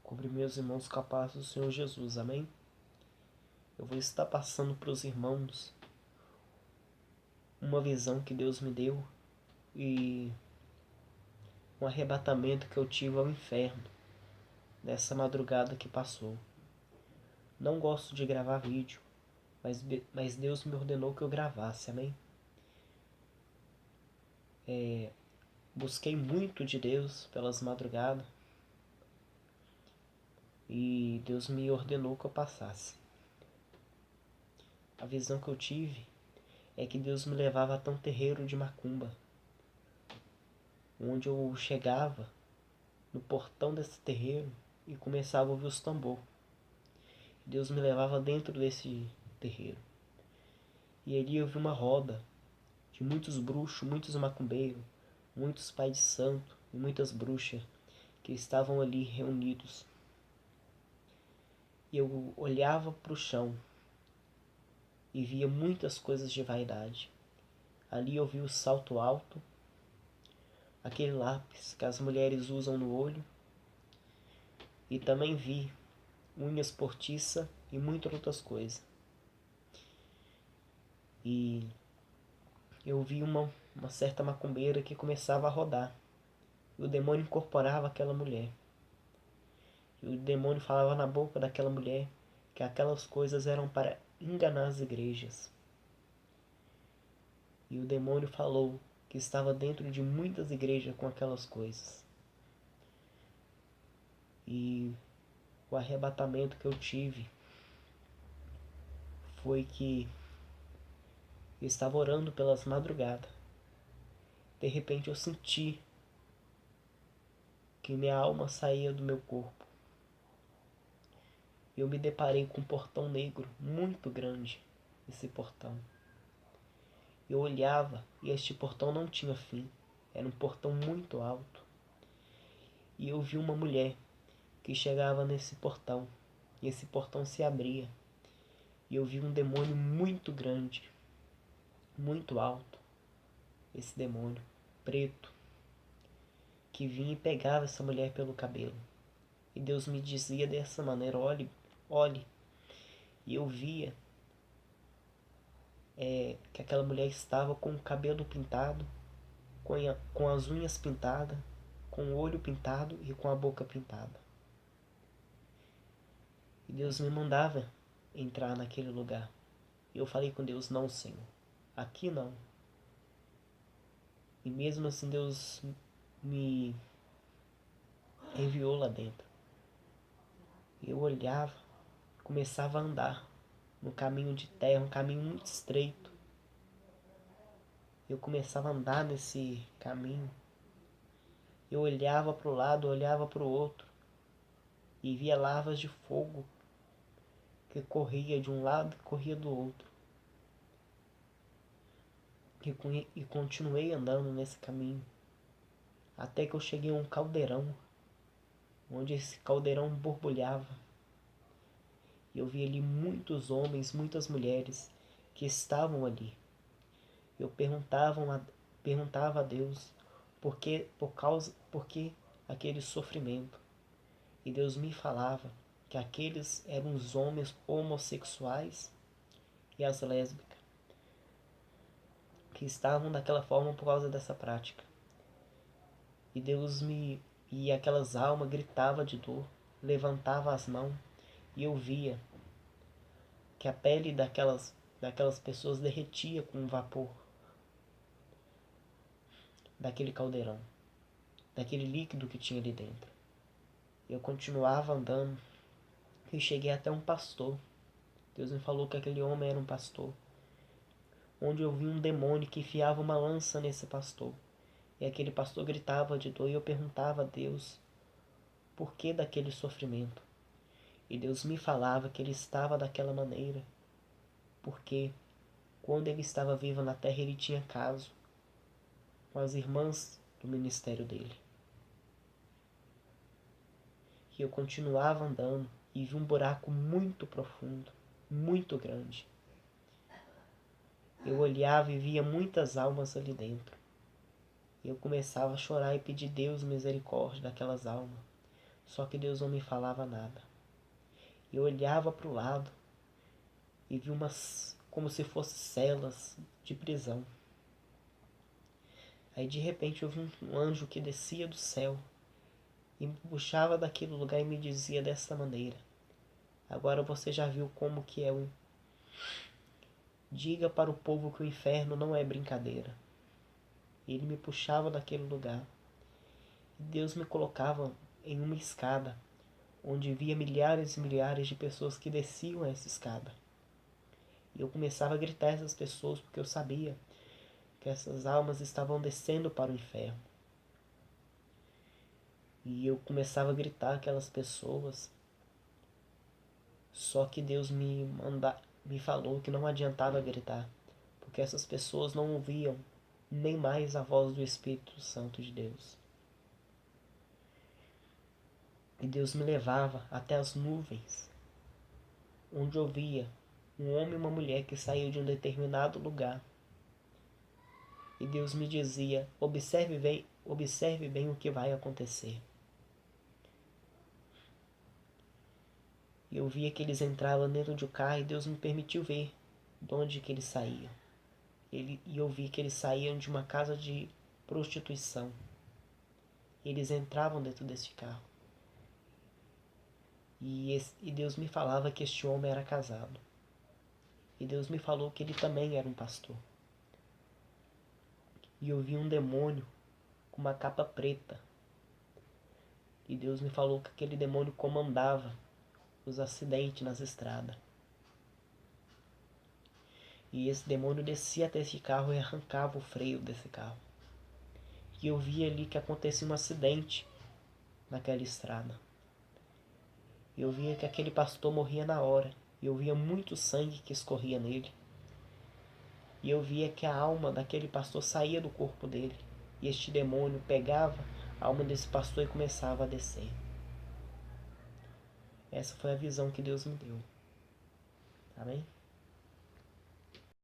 Cobri meus irmãos com a paz do Senhor Jesus, amém? Eu vou estar passando para os irmãos uma visão que Deus me deu e um arrebatamento que eu tive ao inferno nessa madrugada que passou. Não gosto de gravar vídeo, mas Deus me ordenou que eu gravasse, amém? Busquei muito de Deus pelas madrugadas e Deus me ordenou que eu passasse. A visão que eu tive é que Deus me levava até um terreiro de macumba, onde eu chegava no portão desse terreiro e começava a ouvir os tambor. Deus me levava dentro desse terreiro. E ali eu vi uma roda de muitos bruxos, muitos macumbeiros, muitos pais de santo e muitas bruxas que estavam ali reunidos. E eu olhava para o chão e via muitas coisas de vaidade. Ali eu vi o salto alto, aquele lápis que as mulheres usam no olho, e também vi unhas postiças e muitas outras coisas. E eu vi uma certa macumbeira que começava a rodar. E o demônio incorporava aquela mulher. E o demônio falava na boca daquela mulher que aquelas coisas eram para enganar as igrejas. E o demônio falou que estava dentro de muitas igrejas com aquelas coisas. E o arrebatamento que eu tive foi que eu estava orando pelas madrugadas. De repente eu senti que minha alma saía do meu corpo. Eu me deparei com um portão negro muito grande, esse portão. Eu olhava e este portão não tinha fim. Era um portão muito alto. E eu vi uma mulher que chegava nesse portão. E esse portão se abria. E eu vi um demônio muito grande, muito alto. Esse demônio preto que vinha e pegava essa mulher pelo cabelo. E Deus me dizia dessa maneira: olhe, olhe. E eu via que aquela mulher estava com o cabelo pintado, com as unhas pintadas, com o olho pintado e com a boca pintada. E Deus me mandava entrar naquele lugar. E eu falei com Deus: não, Senhor, aqui não. E mesmo assim Deus me enviou lá dentro. Eu olhava, começava a andar no caminho de terra, um caminho muito estreito. Eu começava a andar nesse caminho. Eu olhava para o lado, olhava para o outro e via lavas de fogo que corria de um lado e corria do outro. E continuei andando nesse caminho até que eu cheguei a um caldeirão, onde esse caldeirão borbulhava. E eu vi ali muitos homens, muitas mulheres que estavam ali. Eu perguntava a Deus por que aquele sofrimento. E Deus me falava que aqueles eram os homens homossexuais e as lésbicas que estavam daquela forma por causa dessa prática. E aquelas almas gritavam de dor, levantavam as mãos, e eu via que a pele daquelas pessoas derretia com o vapor daquele caldeirão, daquele líquido que tinha ali dentro. Eu continuava andando e cheguei até um pastor. Deus me falou que aquele homem era um pastor, onde eu vi um demônio que enfiava uma lança nesse pastor. E aquele pastor gritava de dor e eu perguntava a Deus por que daquele sofrimento. E Deus me falava que ele estava daquela maneira porque quando ele estava vivo na terra ele tinha caso com as irmãs do ministério dele. E eu continuava andando e vi um buraco muito profundo, muito grande. Eu olhava e via muitas almas ali dentro. Eu começava a chorar e pedir Deus misericórdia daquelas almas. Só que Deus não me falava nada. Eu olhava para o lado e vi umas, como se fossem celas de prisão. Aí de repente eu vi um anjo que descia do céu e me puxava daquele lugar e me dizia dessa maneira: agora você já viu como que é o... Diga para o povo que o inferno não é brincadeira. Ele me puxava daquele lugar. E Deus me colocava em uma escada, onde via milhares e milhares de pessoas que desciam essa escada. E eu começava a gritar a essas pessoas, porque eu sabia que essas almas estavam descendo para o inferno. E eu começava a gritar aquelas pessoas. Só que Deus me falou que não adiantava gritar, porque essas pessoas não ouviam nem mais a voz do Espírito Santo de Deus. E Deus me levava até as nuvens, onde eu via um homem e uma mulher que saíam de um determinado lugar. E Deus me dizia: observe bem o que vai acontecer. E eu via que eles entravam dentro de um carro e Deus me permitiu ver de onde que eles saíam. E eu vi que eles saíam de uma casa de prostituição. Eles entravam dentro desse carro. E Deus me falava que este homem era casado. E Deus me falou que ele também era um pastor. E eu vi um demônio com uma capa preta. E Deus me falou que aquele demônio comandava os acidentes nas estradas. E esse demônio descia até esse carro e arrancava o freio desse carro. E eu vi ali que acontecia um acidente naquela estrada. Eu via que aquele pastor morria na hora. E eu via muito sangue que escorria nele. E eu via que a alma daquele pastor saía do corpo dele. E este demônio pegava a alma desse pastor e começava a descer. Essa foi a visão que Deus me deu. Amém?